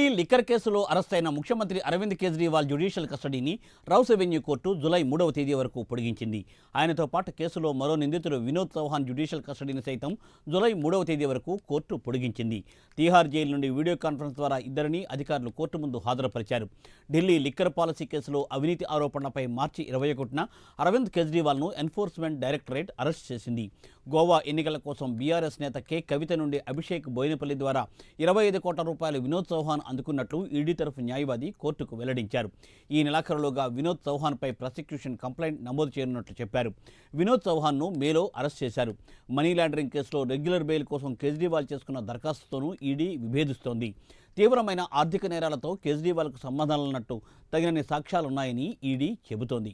ఈ లిక్కర్ కేసులో అరెస్ట్ అయిన ముఖ్యమంత్రి అరవింద్ కేజ్రీవాల్ జ్యుడిషియల్ కస్టడీని రౌస్ అవెన్యూ కోర్టు జూలై 3వ తేదీ వరకు పొడిగించింది. ఆయనతో పాటు కేసులో మరో నిందితుడు వినోద్ చౌహాన్ జ్యుడిషియల్ కస్టడీని సైతం జూలై 3వ తేదీ వరకు కోర్టు పొడిగించింది. తీహార్ జైలు నుండి వీడియో కాన్ఫరెన్స్ ద్వారా ఇద్దరిని అధికారులు కోర్టు ముందు హాజరుపరిచారు. ఢిల్లీ లిక్కర్ పాలసీ కేసులో అవినీతి ఆరోపణలపై మార్చి 21న అరవింద్ కేజ్రీవాల్ను ఎన్ఫోర్స్మెంట్ డైరెక్టరేట్ అరెస్ట్ చేసింది. గోవా ఎన్నికల కోసం బీఆర్ఎస్ నేత కె కవిత నుండి అభిషేక్ బోయినపల్లి ద్వారా 25 కోట్ల రూపాయలు వినోద్ చౌహాన్ అందుకున్నట్లు ఈడీ తరఫు న్యాయవాది కోర్టుకు వెల్లడించారు. ఈ నెలాఖరులోగా వినోద్ చౌహాన్పై ప్రాసిక్యూషన్ కంప్లైంట్ నమోదు చేయనున్నట్లు చెప్పారు. వినోద్ చౌహాన్ను మేలో అరెస్ట్ చేశారు. మనీ లాండరింగ్ కేసులో రెగ్యులర్ బెయిల్ కోసం కేజ్రీవాల్ చేసుకున్న దరఖాస్తుతోనూ ఈడీ విభేదిస్తోంది. తీవ్రమైన ఆర్థిక నేరాలతో కేజ్రీవాల్కు సంబంధాలున్నట్టు తగినన్ని సాక్ష్యాలున్నాయని ఈడీ చెబుతోంది.